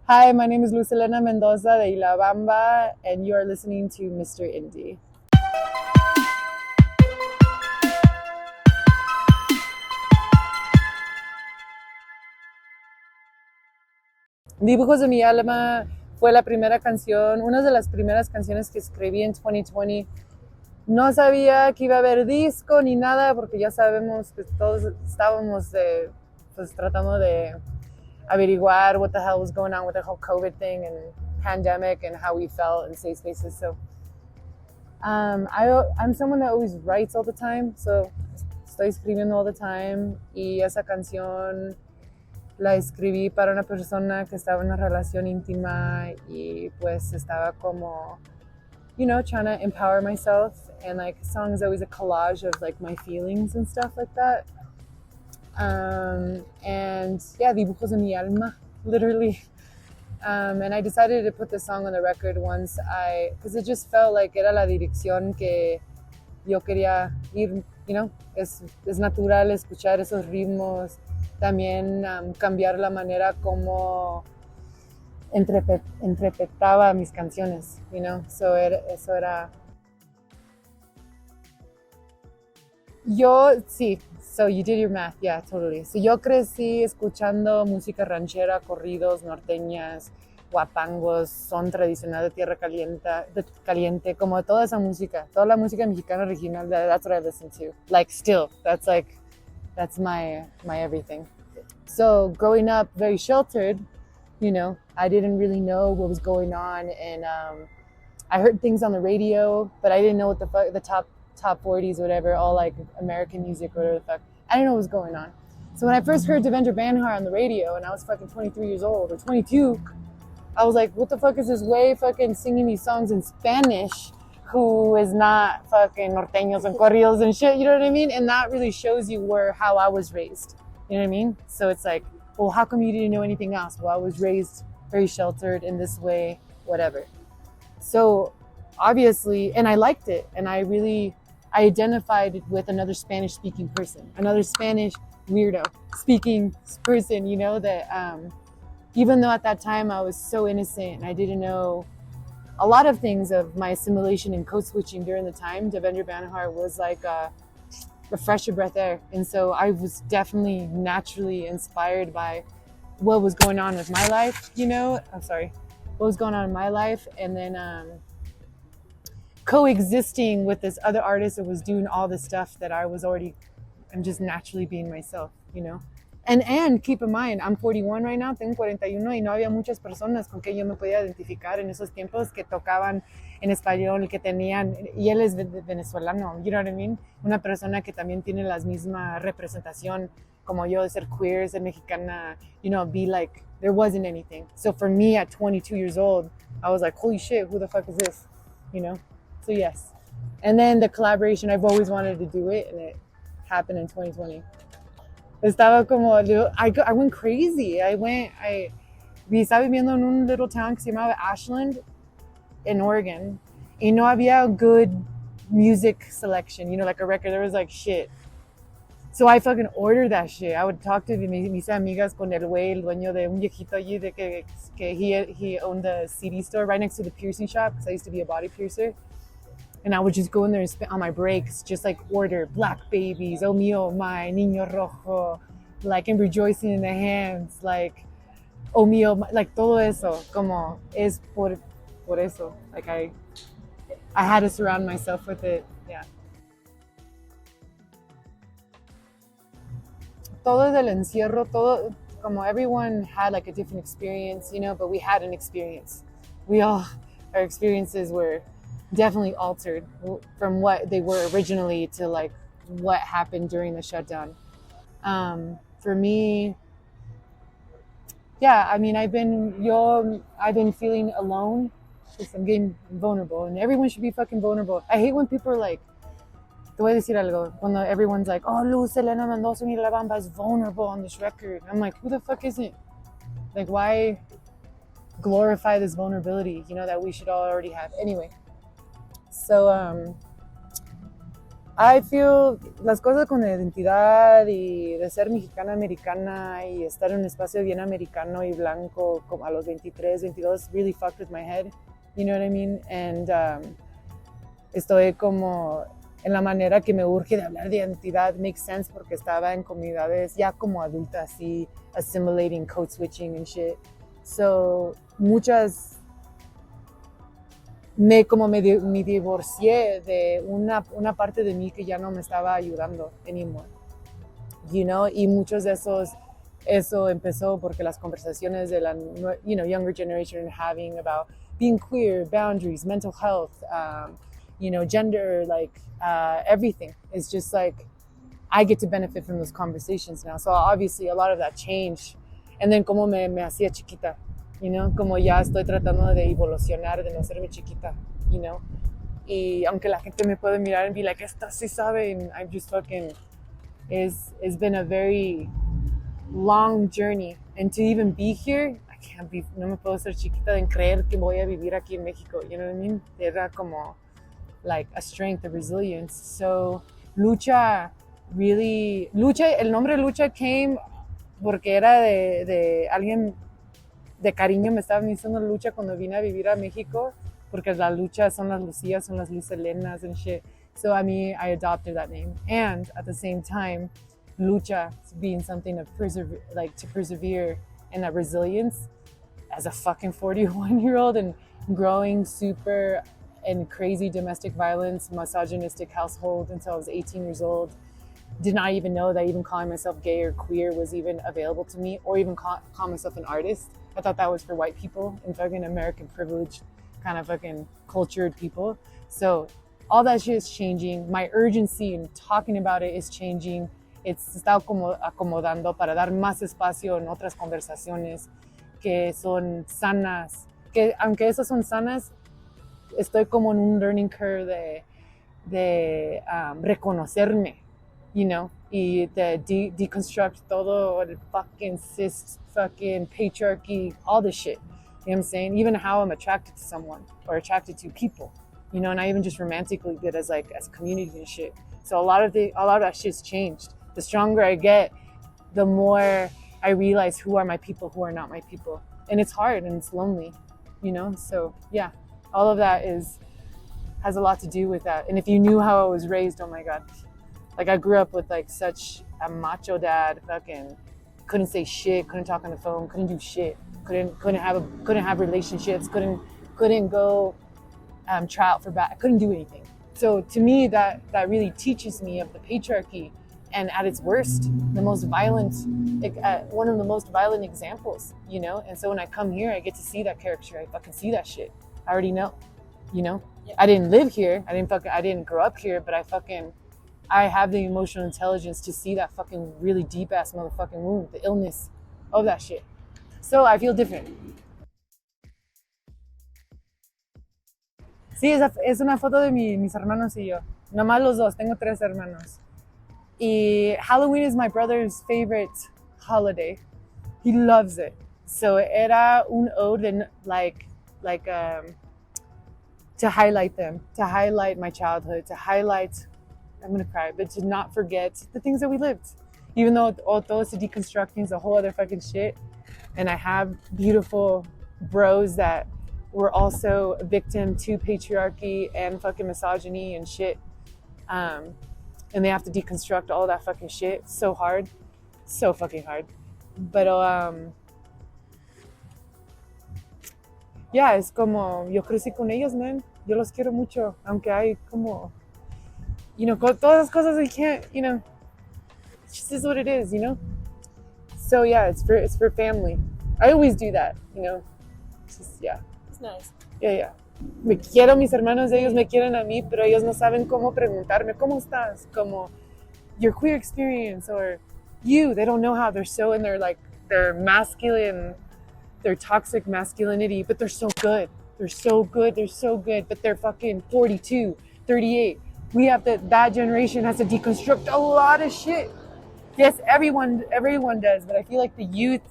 Hi, my name is Elena Mendoza de Bamba, and you are listening to Mr.Indie. Dibujos de mi Alma fue la primera canción, una de las primeras canciones que escribí en 2020. No sabía que iba a haber disco ni nada, porque ya sabemos que todos estábamos pues tratando de averiguar what the hell was going on with the whole COVID thing and pandemic and how we felt in safe spaces. So I'm someone that always writes all the time, so estoy escribiendo all the time, y esa canción la escribí para una persona que estaba en una relación íntima y pues estaba como, trying to empower myself, and like song is always a collage of like my feelings and stuff like that. And yeah, Dibujos de mi Alma, literally. And I decided to put the song on the record because it just felt like era la dirección que yo quería ir, es natural escuchar esos ritmos, también cambiar la manera como interpretaba mis canciones, eso era. Yo, sí, so you did your math, yeah, totally. So yo crecí escuchando música ranchera, corridos, norteñas, guapangos, son tradicional de tierra caliente, como toda esa música, toda la música mexicana original, that's what I listen to. Like still, that's my everything. So growing up very sheltered, I didn't really know what was going on, and I heard things on the radio, but I didn't know what the top 40s, whatever, all like American music or whatever the fuck. I didn't know what was going on. So when I first heard Devendra Banhart on the radio and I was fucking 23 years old or 22, I was like, what the fuck is this way fucking singing these songs in Spanish who is not fucking norteños and corridos and shit, you know what I mean? And that really shows you how I was raised, you know what I mean? So it's like, well, how come you didn't know anything else? Well, I was raised very sheltered in this way, whatever. So obviously, and I liked it, and I identified with another Spanish-speaking person, another Spanish weirdo speaking person, that even though at that time I was so innocent and I didn't know a lot of things of my assimilation and code switching during the time, Devendra Banhart was like a fresh breath air. And so I was definitely naturally inspired by what was going on with my life, what was going on in my life, and then coexisting with this other artist that was doing all the stuff that I'm just naturally being myself, And keep in mind, I'm 41 right now, tengo 41, y no había muchas personas con que yo me podía identificar en esos tiempos que tocaban en español, que tenían, y él es venezolano, you know what I mean? Una persona que también tiene la misma representación como yo, de ser queer, ser mexicana, be like, there wasn't anything. So for me at 22 years old, I was like, holy shit, who the fuck is this, So yes. And then the collaboration, I've always wanted to do it, and it happened in 2020. Estaba como, I went crazy. Estaba viviendo en un little town que se llamaba Ashland in Oregon, y no había good music selection, like a record. There was like shit. So I fucking ordered that shit. I would talk to mis amigas con el dueño de un viejito allí, de que he owned the CD store right next to the piercing shop, because I used to be a body piercer. And I would just go in there and spit on my breaks, just like order Black Babies, Oh Mio, My, Niño Rojo, like, and Rejoicing in the Hands, like, Oh Mio, like, todo eso, como, es por eso. Like, I had to surround myself with it, yeah. Todo del encierro, todo, como everyone had like a different experience, but we had an experience. Our experiences were definitely altered from what they were originally to like what happened during the shutdown. For me, yeah, I mean, I've been feeling alone because I'm getting vulnerable, and everyone should be fucking vulnerable. I hate when people are like, te voy a decir algo, cuando everyone's like, oh, Elena Mendoza y La Bamba is vulnerable on this record. I'm like, who the fuck isn't? Like, why glorify this vulnerability, that we should all already have? Anyway. So I feel las cosas con la identidad y de ser mexicana americana y estar en un espacio bien americano y blanco como a los 23, 22 really fucked with my head, you know what I mean? And estoy como en la manera que me urge de hablar de identidad makes sense porque estaba en comunidades ya como adulta así assimilating, code switching and shit. So muchas me divorcié de una parte de mí que ya no me estaba ayudando anymore, you know, y muchos de eso empezó porque las conversaciones de la, you know, younger generation are having about being queer, boundaries, mental health, you know, gender, like everything is just like I get to benefit from those conversations now. So obviously a lot of that changed. And then como me hacía chiquita, you know, como ya estoy tratando de evolucionar, de no hacerme chiquita, you know. Y aunque la gente me puede mirar and be like, esta sí sabe, and I'm just fucking, it's been a very long journey. And to even be here, I can't be, no me puedo ser chiquita de creer que voy a vivir aquí en México, you know what I mean? Era como, like, a strength, a resilience. So, Lucha, really, Lucha, el nombre Lucha came porque era de alguien de cariño me estaban diciendo Lucha cuando vine a vivir a México, porque la Lucha son las Lucías, son las Luis Elenas and shit. So I mean, I adopted that name. And at the same time, Lucha being something of to persevere and that resilience as a fucking 41-year-old and growing super and crazy domestic violence, misogynistic household until I was 18 years old. Did not even know that even calling myself gay or queer was even available to me, or even call myself an artist. I thought that was for white people and fucking American privileged kind of fucking cultured people. So all that shit is changing. My urgency in talking about it is changing. It's está como acomodando para dar más espacio en otras conversaciones que son sanas. Que aunque esas son sanas, estoy como en un learning curve de reconocerme, you know, y de deconstruct todo el fucking cis, fucking patriarchy, all this shit. You know what I'm saying? Even how I'm attracted to someone or attracted to people, you know, and I even just romantically did as like as community and shit. So a lot of that shit's changed. The stronger I get, the more I realize who are my people, who are not my people. And it's hard and it's lonely, you know? So yeah, all of that has a lot to do with that. And if you knew how I was raised, oh my God. Like I grew up with like such a macho dad, fucking couldn't say shit, couldn't talk on the phone, couldn't do shit, couldn't have relationships, couldn't go try out for couldn't do anything. So to me, that really teaches me of the patriarchy, and at its worst, the most violent, one of the most violent examples, you know. And so when I come here, I get to see that caricature. I fucking see that shit. I already know, you know. Yeah. I didn't live here. I didn't grow up here, but I have the emotional intelligence to see that fucking really deep ass motherfucking wound, the illness of that shit. So I feel different. Sí, es una foto de mis hermanos y yo. Nomás los dos, tengo 3 hermanos. Y Halloween is my brother's favorite holiday. He loves it. So era un ode and to highlight them, to highlight my childhood, to highlight, I'm gonna cry, but to not forget the things that we lived. Even though all those deconstructing is a whole other fucking shit. And I have beautiful bros that were also a victim to patriarchy and fucking misogyny and shit. And they have to deconstruct all that fucking shit. So hard. So fucking hard. But yeah, es como, yo crecí con ellos, man. Yo los quiero mucho. Aunque hay como, you know, todas las cosas we can't, you know, it just is what it is, you know? So yeah, it's for family. I always do that, you know? It's just, yeah. It's nice. Yeah. Me quiero mis hermanos, ellos me quieren a mí, pero ellos no saben cómo preguntarme, ¿cómo estás? Como, your queer experience, or you, they don't know how. They're so in their masculine, their toxic masculinity, but they're so good. They're so good, but they're fucking 42, 38. We have that generation has to deconstruct a lot of shit. Yes, everyone does, but I feel like the youth,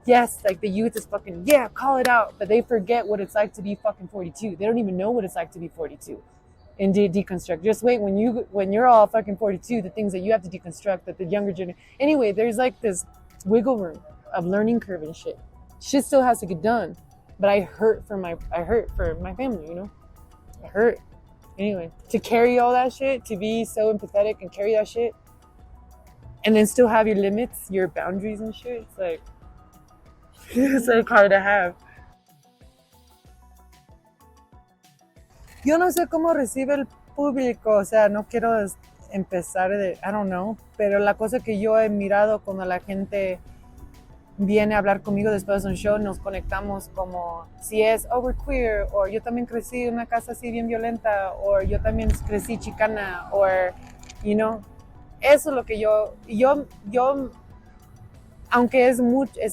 yes, like the youth is fucking, yeah, call it out, but they forget what it's like to be fucking 42. They don't even know what it's like to be 42. and deconstruct. Just wait, when you're all fucking 42, the things that you have to deconstruct that the younger generation. Anyway, there's like this wiggle room of learning curve and shit. Shit still has to get done, but I hurt for my family, you know. I hurt. Anyway, to carry all that shit, to be so empathetic and carry that shit, and then still have your limits, your boundaries and shit, it's like it's like hard to have. Yo no sé cómo recibe el público, o sea, no quiero empezar de, I don't know, pero la cosa que yo he mirado cuando la gente viene a hablar conmigo después de un show, nos conectamos como si es, oh, we're queer, o yo también crecí en una casa así bien violenta, o yo también crecí chicana, o, you know, eso es lo que yo aunque es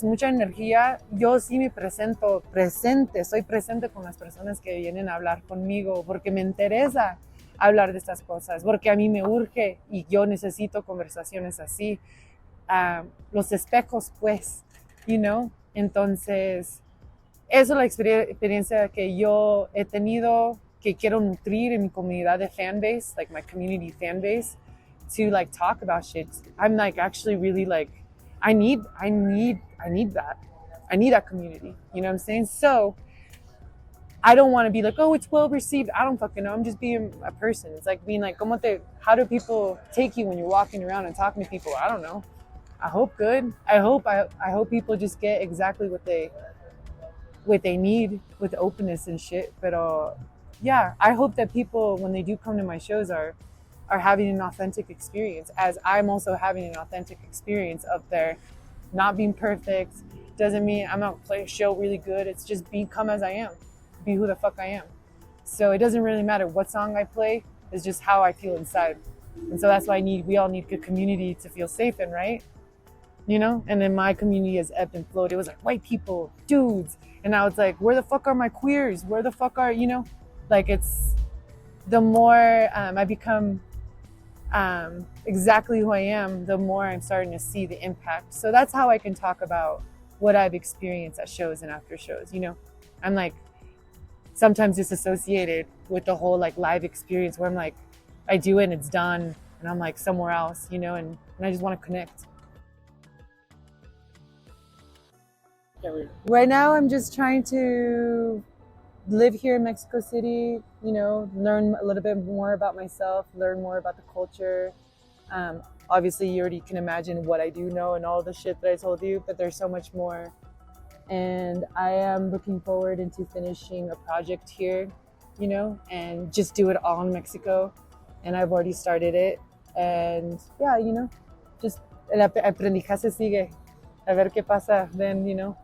mucha energía, yo sí me soy presente con las personas que vienen a hablar conmigo, porque me interesa hablar de estas cosas, porque a mí me urge y yo necesito conversaciones así. Los espejos, pues, you know. Entonces, eso es la experiencia que yo he tenido, que quiero nutrir en mi comunidad de fanbase, like my community fanbase, to like talk about shit. I'm like actually really like, I need that. I need that community. You know what I'm saying? So I don't want to be like, oh, it's well received. I don't fucking know. I'm just being a person. It's like being like, how do people take you when you're walking around and talking to people? I don't know. I hope good. I hope people just get exactly what they need with openness and shit. But yeah, I hope that people, when they do come to my shows, are having an authentic experience, as I'm also having an authentic experience up there. Not being perfect doesn't mean I'm not play a show really good. It's just come as I am, be who the fuck I am. So it doesn't really matter what song I play. It's just how I feel inside. And so that's why we all need good community to feel safe in, right? You know? And then my community has ebbed and flowed. It was like white people, dudes. And now it's like, where the fuck are my queers? Where the fuck are, you know? Like it's, the more I become exactly who I am, the more I'm starting to see the impact. So that's how I can talk about what I've experienced at shows and after shows, you know? I'm like sometimes disassociated with the whole like live experience where I'm like, I do it and it's done and I'm like somewhere else, you know, and I just want to connect. Right now I'm just trying to live here in Mexico City, you know, learn a little bit more about myself, learn more about the culture. Obviously, you already can imagine what I do know and all the shit that I told you, but there's so much more. And I am looking forward into finishing a project here, you know, and just do it all in Mexico. And I've already started it. And yeah, you know, just el aprendizaje sigue. A ver qué pasa then, you know.